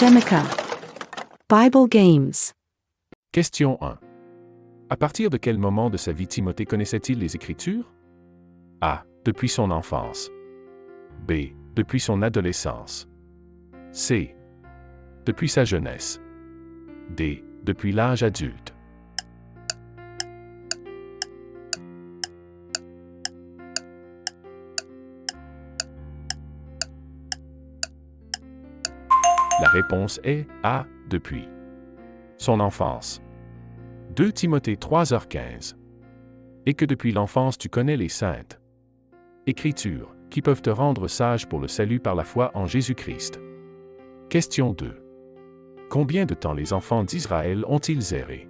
Shemika. Bible Games. Question 1. À partir de quel moment de sa vie Timothée connaissait-il les Écritures? A. Depuis son enfance. B. Depuis son adolescence. C. Depuis sa jeunesse. D. Depuis l'âge adulte. La réponse est A. Depuis son enfance. 2 Timothée 3h15. Et que depuis l'enfance tu connais les saintes Écritures, qui peuvent te rendre sage pour le salut par la foi en Jésus-Christ. Question 2. Combien de temps les enfants d'Israël ont-ils erré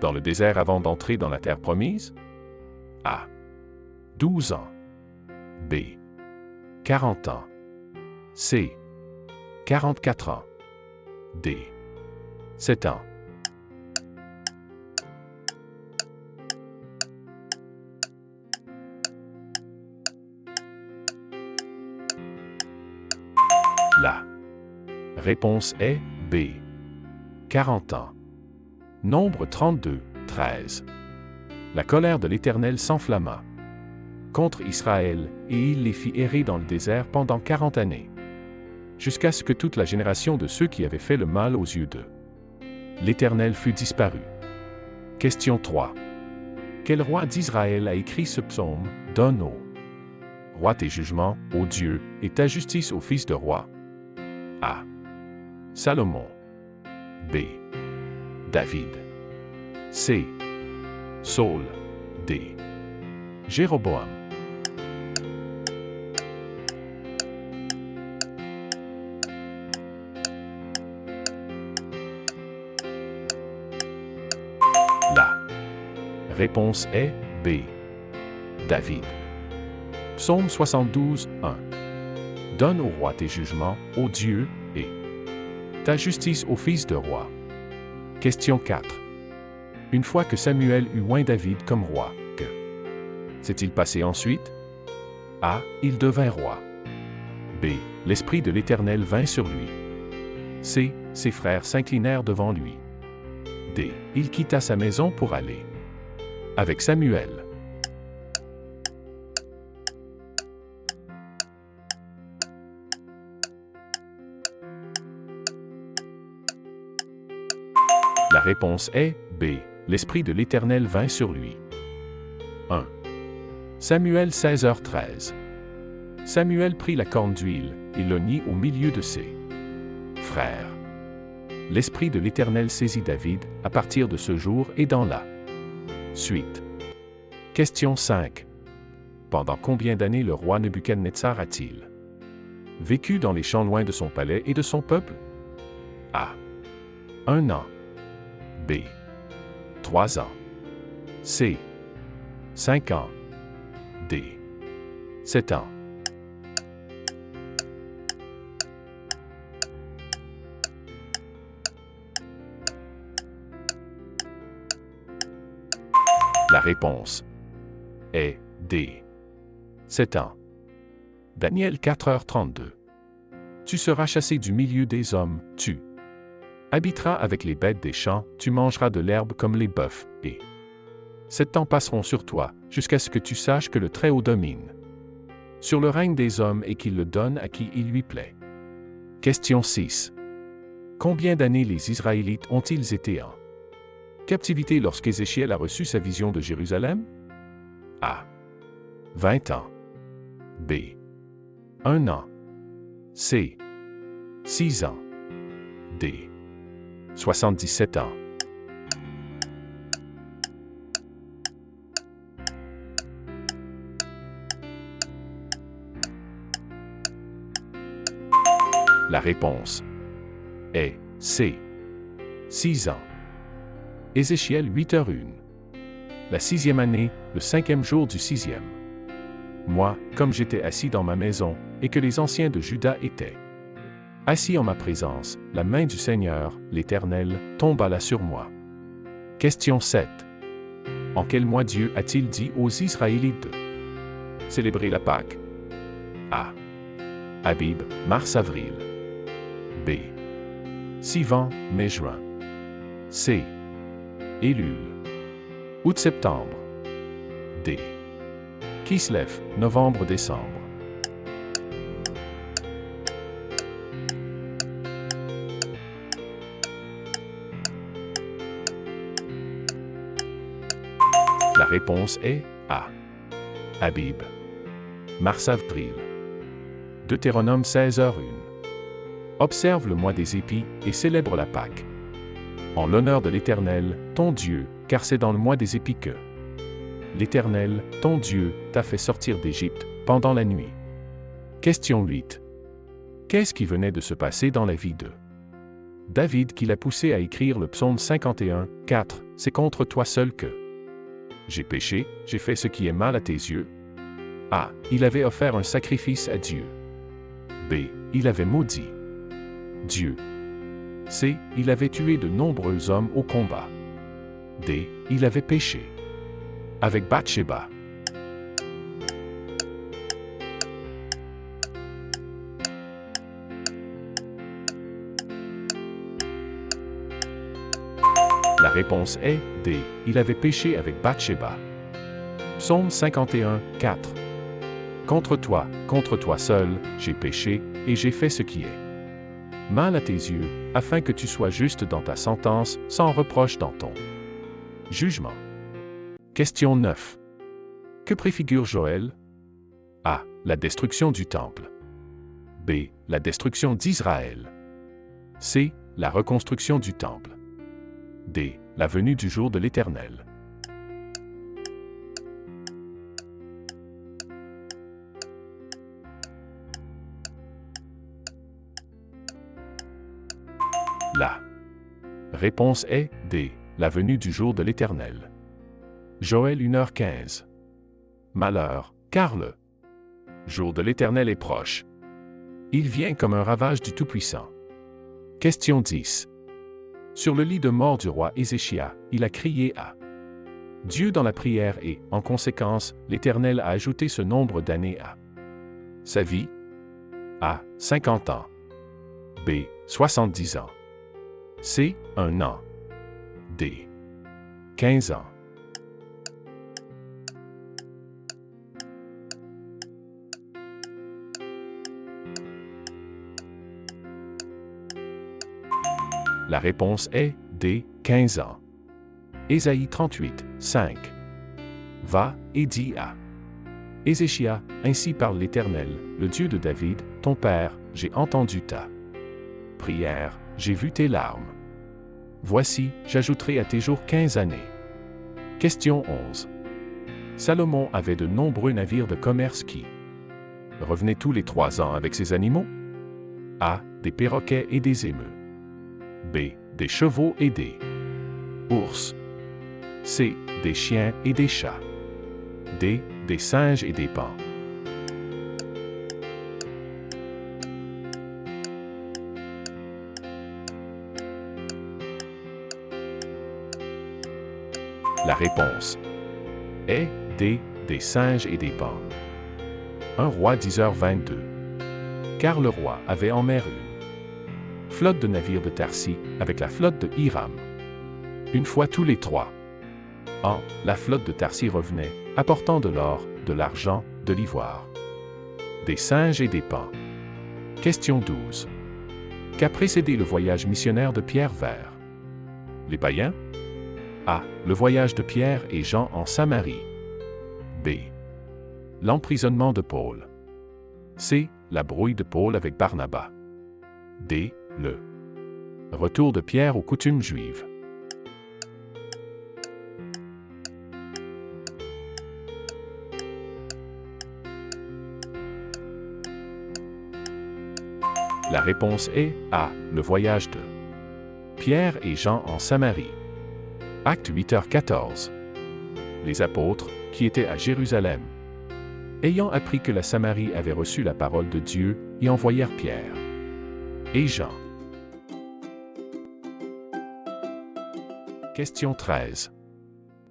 dans le désert avant d'entrer dans la terre promise? A. 12 ans. B. 40 ans. C. 44 ans. D. 7 ans. La réponse est B. 40 ans. Nombre 32, 13. La colère de l'Éternel s'enflamma contre Israël, et il les fit errer dans le désert pendant 40 années, jusqu'à ce que toute la génération de ceux qui avaient fait le mal aux yeux d'eux l'Éternel fût disparu. Question 3. Quel roi d'Israël a écrit ce psaume? Donne au roi tes jugements, ô Dieu, et ta justice aux fils de roi. A. Salomon. B. David. C. Saul. D. Jéroboam. La réponse est B. David. Psaume 72, 1. Donne au roi tes jugements, ô Dieu, et ta justice aux fils de roi. Question 4. Une fois que Samuel eut oint David comme roi, que s'est-il passé ensuite? A. Il devint roi. B. L'Esprit de l'Éternel vint sur lui. C. Ses frères s'inclinèrent devant lui. D. Il quitta sa maison pour aller avec Samuel. La réponse est B. L'Esprit de l'Éternel vint sur lui. 1. Samuel 16h13. Samuel prit la corne d'huile et l'oignit au milieu de ses frères. L'Esprit de l'Éternel saisit David à partir de ce jour et dans la suite. Question 5. Pendant combien d'années le roi Nebuchadnezzar a-t-il vécu dans les champs loin de son palais et de son peuple? A. 1 an. B. 3 ans. C. 5 ans. D. 7 ans. La réponse est D. 7 ans. Daniel 4h32. Tu seras chassé du milieu des hommes, tu habiteras avec les bêtes des champs, tu mangeras de l'herbe comme les bœufs, et 7 ans passeront sur toi, jusqu'à ce que tu saches que le Très-Haut domine sur le règne des hommes et qu'il le donne à qui il lui plaît. Question 6. Combien d'années les Israélites ont-ils été en captivité lorsqu'Ézéchiel a reçu sa vision de Jérusalem? A. 20 ans. B. 1 an. C. 6 ans. D. 77 ans. La réponse est C. 6 ans. Ézéchiel 8h01. La 6e année, le 5e jour du 6e mois, comme j'étais assis dans ma maison, et que les anciens de Juda étaient assis en ma présence, la main du Seigneur, l'Éternel, tomba là sur moi. Question 7. En quel mois Dieu a-t-il dit aux Israélites de célébrer la Pâque? A. Abib, mars-avril. B. Sivan, mai-juin. C. Élul. Août-septembre. D. Kislev, novembre-décembre. La réponse est A. Abib. Mars-avril. Deutéronome 16h01. Observe le mois des épis et célèbre la Pâque. En l'honneur de l'Éternel, ton Dieu, car c'est dans le mois des épis que l'Éternel, ton Dieu, t'a fait sortir d'Égypte pendant la nuit. Question 8. Qu'est-ce qui venait de se passer dans la vie de David qui l'a poussé à écrire le psaume 51, 4, c'est contre toi seul que j'ai péché, j'ai fait ce qui est mal à tes yeux. A. Il avait offert un sacrifice à Dieu. B. Il avait maudit Dieu. C. Il avait tué de nombreux hommes au combat. D. Il avait péché avec Bathsheba. La réponse est D. Il avait péché avec Bathsheba. Psaume 51, 4. Contre toi seul, j'ai péché, et j'ai fait ce qui est mal à tes yeux, afin que tu sois juste dans ta sentence, sans reproche dans ton jugement. Question 9. Que préfigure Joël? A. La destruction du temple. B. La destruction d'Israël. C. La reconstruction du temple. D. La venue du jour de l'Éternel. La réponse est D. La venue du jour de l'Éternel. Joël 1h15. Malheur, car le jour de l'Éternel est proche. Il vient comme un ravage du Tout-Puissant. Question 10. Sur le lit de mort du roi Ézéchias, il a crié à Dieu dans la prière et, en conséquence, l'Éternel a ajouté ce nombre d'années à sa vie. A. 50 ans. B. 70 ans. C. 1 an. D. 15 ans. La réponse est D. 15 ans. Ésaïe 38, 5. Va et dis à Ézéchias, ainsi parle l'Éternel, le Dieu de David, ton père, j'ai entendu ta prière, j'ai vu tes larmes. Voici, j'ajouterai à tes jours 15 années. Question 11. Salomon avait de nombreux navires de commerce qui revenaient tous les 3 ans avec ses animaux. A. Des perroquets et des émeus. B. Des chevaux et des ours. C. Des chiens et des chats. D. Des singes et des paons. La réponse est D. Des singes et des paons. 1 Roi 10h22. Car le roi avait en mer une flotte de navires de Tarsis avec la flotte de Hiram. Une fois tous les 3 ans, la flotte de Tarsis revenait, apportant de l'or, de l'argent, de l'ivoire, des singes et des paons. Question 12. Qu'a précédé le voyage missionnaire de Pierre vers les païens? A. Le voyage de Pierre et Jean en Samarie. B. L'emprisonnement de Paul. C. La brouille de Paul avec Barnabas. D. Le retour de Pierre aux coutumes juives. La réponse est A. Le voyage de Pierre et Jean en Samarie. Acte 8h14. Les apôtres, qui étaient à Jérusalem, ayant appris que la Samarie avait reçu la parole de Dieu, y envoyèrent Pierre et Jean. Question 13.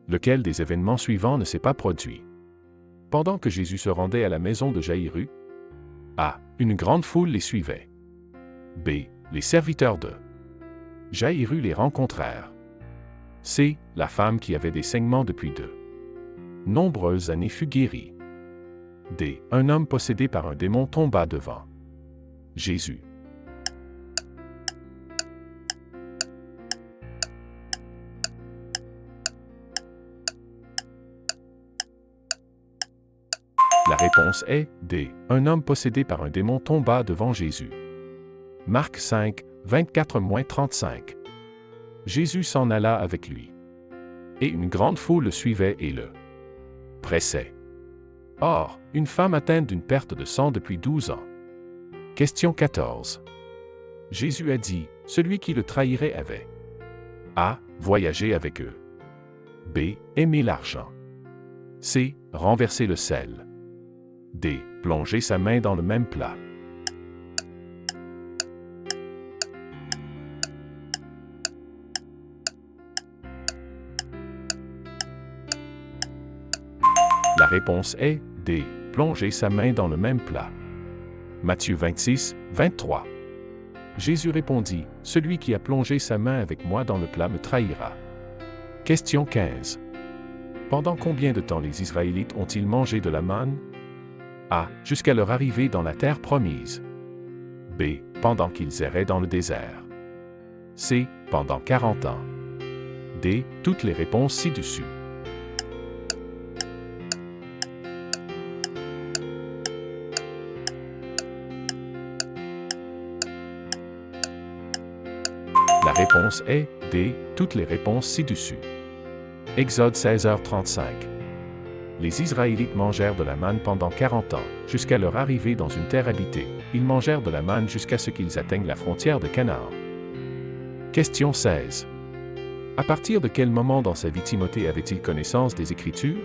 Lequel des événements suivants ne s'est pas produit pendant que Jésus se rendait à la maison de Jaïru? A. Une grande foule les suivait. B. Les serviteurs de Jaïru les rencontrèrent. C. La femme qui avait des saignements depuis de nombreuses années fut guérie. D. Un homme possédé par un démon tomba devant Jésus. La réponse est D. Un homme possédé par un démon tomba devant Jésus. Marc 5, 24-35. Jésus s'en alla avec lui. Et une grande foule le suivait et le pressait. Or, une femme atteinte d'une perte de sang depuis 12 ans. Question 14. Jésus a dit, celui qui le trahirait avait A. Voyagé avec eux. B. Aimer l'argent. C. Renverser le sel. D. Plonger sa main dans le même plat. La réponse est D. Plonger sa main dans le même plat. Matthieu 26, 23. Jésus répondit, celui qui a plongé sa main avec moi dans le plat me trahira. Question 15. Pendant combien de temps les Israélites ont-ils mangé de la manne? A. Jusqu'à leur arrivée dans la terre promise. B. Pendant qu'ils erraient dans le désert. C. Pendant 40 ans. D. Toutes les réponses ci-dessus. La réponse est D. Toutes les réponses ci-dessus. Exode 16h35. Les Israélites mangèrent de la manne pendant 40 ans, jusqu'à leur arrivée dans une terre habitée. Ils mangèrent de la manne jusqu'à ce qu'ils atteignent la frontière de Canaan. Question 16. À partir de quel moment dans sa vie Timothée avait-il connaissance des Écritures?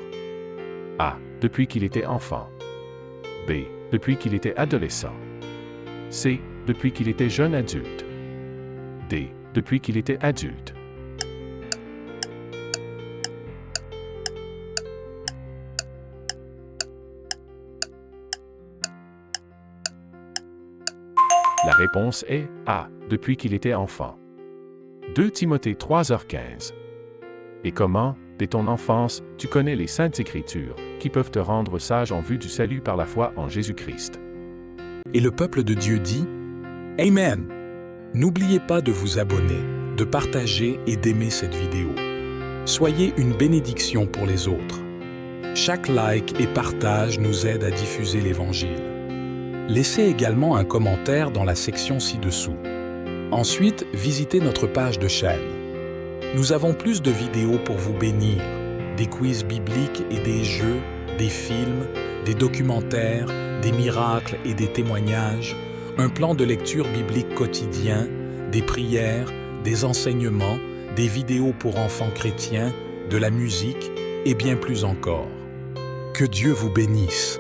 A. Depuis qu'il était enfant. B. Depuis qu'il était adolescent. C. Depuis qu'il était jeune adulte. D. Depuis qu'il était adulte. La réponse est A. Depuis qu'il était enfant. 2 Timothée 3h15. Et comment, dès ton enfance, tu connais les saintes Écritures, qui peuvent te rendre sage en vue du salut par la foi en Jésus-Christ. Et le peuple de Dieu dit « Amen ». N'oubliez pas de vous abonner, de partager et d'aimer cette vidéo. Soyez une bénédiction pour les autres. Chaque like et partage nous aide à diffuser l'Évangile. Laissez également un commentaire dans la section ci-dessous. Ensuite, visitez notre page de chaîne. Nous avons plus de vidéos pour vous bénir, des quiz bibliques et des jeux, des films, des documentaires, des miracles et des témoignages, un plan de lecture biblique quotidien, des prières, des enseignements, des vidéos pour enfants chrétiens, de la musique et bien plus encore. Que Dieu vous bénisse.